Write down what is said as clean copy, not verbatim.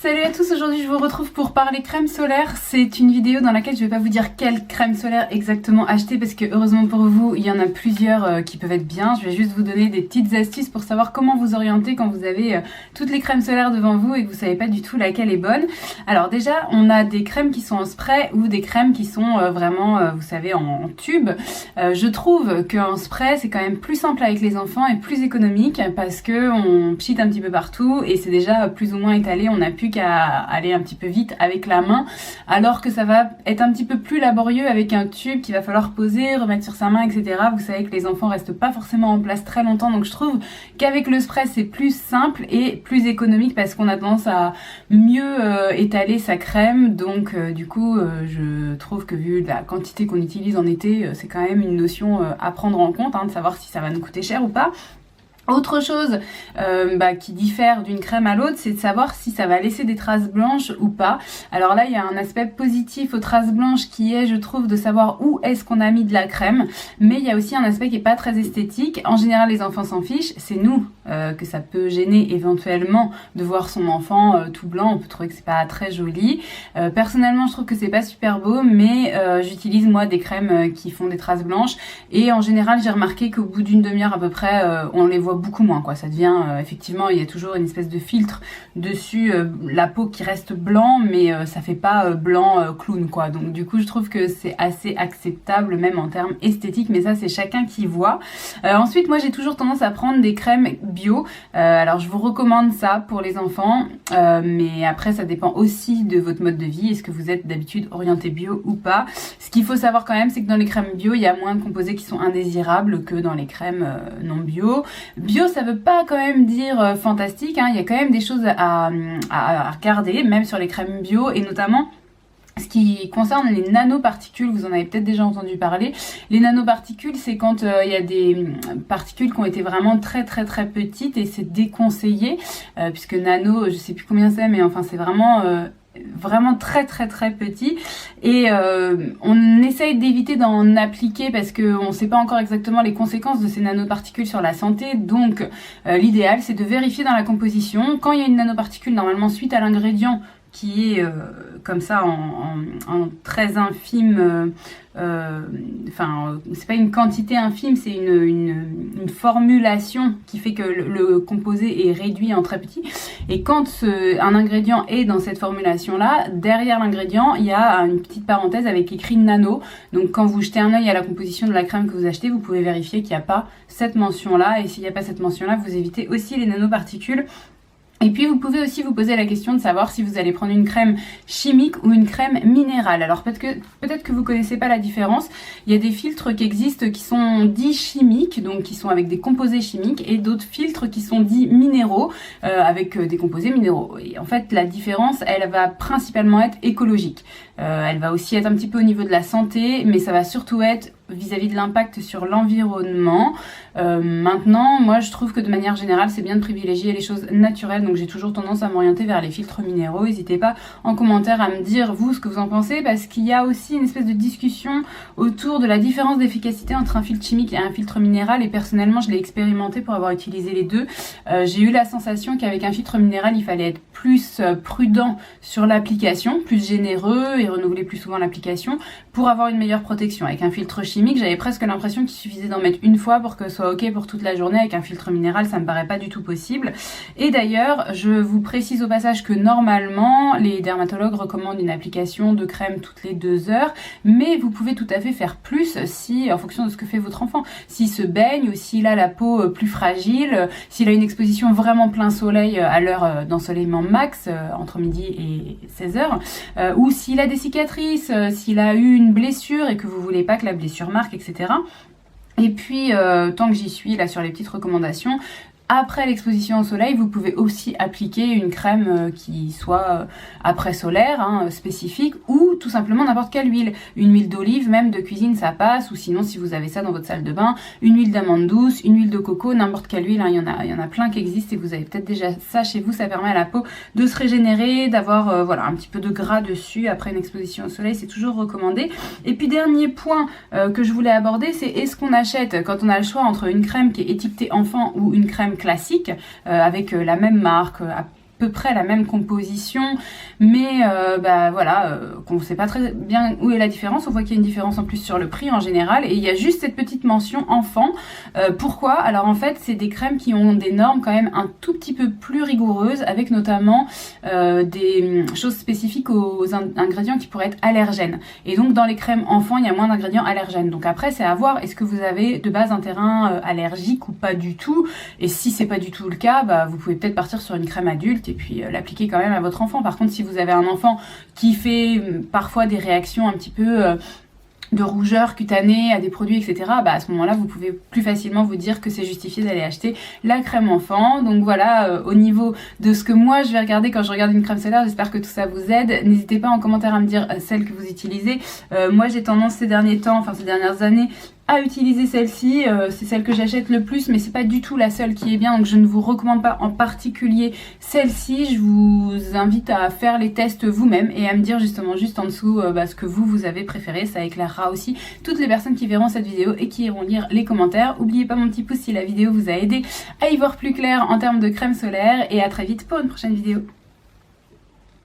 Salut à tous, aujourd'hui je vous retrouve pour parler crème solaire. C'est une vidéo dans laquelle je ne vais pas vous dire quelle crème solaire exactement acheter parce que heureusement pour vous, il y en a plusieurs qui peuvent être bien. Je vais juste vous donner des petites astuces pour savoir comment vous orienter quand vous avez toutes les crèmes solaires devant vous et que vous ne savez pas du tout laquelle est bonne. Alors déjà, on a des crèmes qui sont en spray ou des crèmes qui sont vraiment, vous savez, en tube. Je trouve qu'en spray, c'est quand même plus simple avec les enfants et plus économique parce qu'on pchite un petit peu partout et c'est déjà plus ou moins étalé. On n'a plus qu'à aller un petit peu vite avec la main, alors que ça va être un petit peu plus laborieux avec un tube qu'il va falloir poser, remettre sur sa main, etc. Vous savez que les enfants restent pas forcément en place très longtemps, donc je trouve qu'avec le spray c'est plus simple et plus économique parce qu'on a tendance à mieux étaler sa crème. Donc du coup je trouve que vu la quantité qu'on utilise en été, c'est quand même une notion à prendre en compte, de savoir si ça va nous coûter cher ou pas. Autre chose qui diffère d'une crème à l'autre, c'est de savoir si ça va laisser des traces blanches ou pas. Alors là, il y a un aspect positif aux traces blanches qui est, je trouve, de savoir où est-ce qu'on a mis de la crème. Mais il y a aussi un aspect qui est pas très esthétique. En général, les enfants s'en fichent. C'est nous que ça peut gêner éventuellement de voir son enfant tout blanc. On peut trouver que c'est pas très joli. Personnellement, je trouve que c'est pas super beau, mais j'utilise moi des crèmes qui font des traces blanches. Et en général, j'ai remarqué qu'au bout d'une demi-heure à peu près, on les voit beaucoup moins, quoi. Ça devient effectivement, il y a toujours une espèce de filtre dessus, la peau qui reste blanc, mais ça fait pas blanc clown, quoi. Donc du coup je trouve que c'est assez acceptable même en termes esthétiques, mais ça c'est chacun qui voit. Ensuite moi j'ai toujours tendance à prendre des crèmes bio. Alors je vous recommande ça pour les enfants, mais après ça dépend aussi de votre mode de vie. Est-ce que vous êtes d'habitude orienté bio ou pas? Ce qu'il faut savoir quand même, c'est que dans les crèmes bio il y a moins de composés qui sont indésirables que dans les crèmes non bio. Bio, ça veut pas quand même dire fantastique, il y a quand même des choses à regarder, même sur les crèmes bio, et notamment ce qui concerne les nanoparticules. Vous en avez peut-être déjà entendu parler. Les nanoparticules, c'est quand il y a des particules qui ont été vraiment très petites, et c'est déconseillé, puisque nano, je sais plus combien c'est, mais enfin c'est vraiment très petit, et on essaye d'éviter d'en appliquer parce qu'on ne sait pas encore exactement les conséquences de ces nanoparticules sur la santé. Donc l'idéal c'est de vérifier dans la composition. Quand il y a une nanoparticule, normalement suite à l'ingrédient qui est comme ça en très infime, c'est pas une quantité infime, c'est une formulation qui fait que le composé est réduit en très petit. Et quand un ingrédient est dans cette formulation là, derrière l'ingrédient il y a une petite parenthèse avec écrit nano. Donc quand vous jetez un œil à la composition de la crème que vous achetez, vous pouvez vérifier qu'il n'y a pas cette mention là, et s'il n'y a pas cette mention là, vous évitez aussi les nanoparticules. Et puis vous pouvez aussi vous poser la question de savoir si vous allez prendre une crème chimique ou une crème minérale. Alors peut-être que vous connaissez pas la différence. Il y a des filtres qui existent qui sont dits chimiques, donc qui sont avec des composés chimiques, et d'autres filtres qui sont dits minéraux, avec des composés minéraux. Et en fait la différence, elle va principalement être écologique. Elle va aussi être un petit peu au niveau de la santé, mais ça va surtout être vis-à-vis de l'impact sur l'environnement. Maintenant, moi je trouve que de manière générale c'est bien de privilégier les choses naturelles, donc j'ai toujours tendance à m'orienter vers les filtres minéraux. N'hésitez pas en commentaire à me dire vous ce que vous en pensez, parce qu'il y a aussi une espèce de discussion autour de la différence d'efficacité entre un filtre chimique et un filtre minéral, et personnellement je l'ai expérimenté pour avoir utilisé les deux. J'ai eu la sensation qu'avec un filtre minéral il fallait être plus prudent sur l'application, plus généreux et renouveler plus souvent l'application pour avoir une meilleure protection. Avec un filtre chimique, j'avais presque l'impression qu'il suffisait d'en mettre une fois pour que ce soit ok pour toute la journée. Avec un filtre minéral, ça me paraît pas du tout possible. Et d'ailleurs, je vous précise au passage que normalement, les dermatologues recommandent une application de crème toutes les 2 heures, mais vous pouvez tout à fait faire plus si, en fonction de ce que fait votre enfant, s'il se baigne ou s'il a la peau plus fragile, s'il a une exposition vraiment plein soleil à l'heure d'ensoleillement max, entre midi et 16h, ou s'il a des cicatrices, s'il a eu une blessure et que vous voulez pas que la blessure marque, etc. Et puis, tant que j'y suis, là, sur les petites recommandations, après l'exposition au soleil, vous pouvez aussi appliquer une crème qui soit après solaire, spécifique, ou tout simplement n'importe quelle huile. Une huile d'olive, même de cuisine, ça passe, ou sinon si vous avez ça dans votre salle de bain, une huile d'amande douce, une huile de coco, n'importe quelle huile, il y en a plein qui existent, et vous avez peut-être déjà ça chez vous. Ça permet à la peau de se régénérer, d'avoir un petit peu de gras dessus après une exposition au soleil, c'est toujours recommandé. Et puis dernier point que je voulais aborder, c'est est-ce qu'on achète, quand on a le choix entre une crème qui est étiquetée enfant ou une crème classique avec la même marque, peu près la même composition, mais voilà, qu'on ne sait pas très bien où est la différence. On voit qu'il y a une différence en plus sur le prix en général, et il y a juste cette petite mention enfant. Pourquoi? Alors en fait, c'est des crèmes qui ont des normes quand même un tout petit peu plus rigoureuses, avec notamment des choses spécifiques aux ingrédients qui pourraient être allergènes. Et donc dans les crèmes enfants, il y a moins d'ingrédients allergènes. Donc après, c'est à voir, est-ce que vous avez de base un terrain allergique ou pas du tout? Et si c'est pas du tout le cas, vous pouvez peut-être partir sur une crème adulte et puis l'appliquer quand même à votre enfant. Par contre, si vous avez un enfant qui fait parfois des réactions un petit peu de rougeur cutanée à des produits, etc., à ce moment-là, vous pouvez plus facilement vous dire que c'est justifié d'aller acheter la crème enfant. Donc voilà, au niveau de ce que moi je vais regarder quand je regarde une crème solaire, j'espère que tout ça vous aide. N'hésitez pas en commentaire à me dire celle que vous utilisez. Moi j'ai tendance ces dernières années, à utiliser celle-ci, c'est celle que j'achète le plus, mais c'est pas du tout la seule qui est bien, donc je ne vous recommande pas en particulier celle-ci. Je vous invite à faire les tests vous-même et à me dire justement juste en dessous ce que vous avez préféré. Ça éclairera aussi toutes les personnes qui verront cette vidéo et qui iront lire les commentaires. N'oubliez pas mon petit pouce si la vidéo vous a aidé à y voir plus clair en termes de crème solaire, et à très vite pour une prochaine vidéo.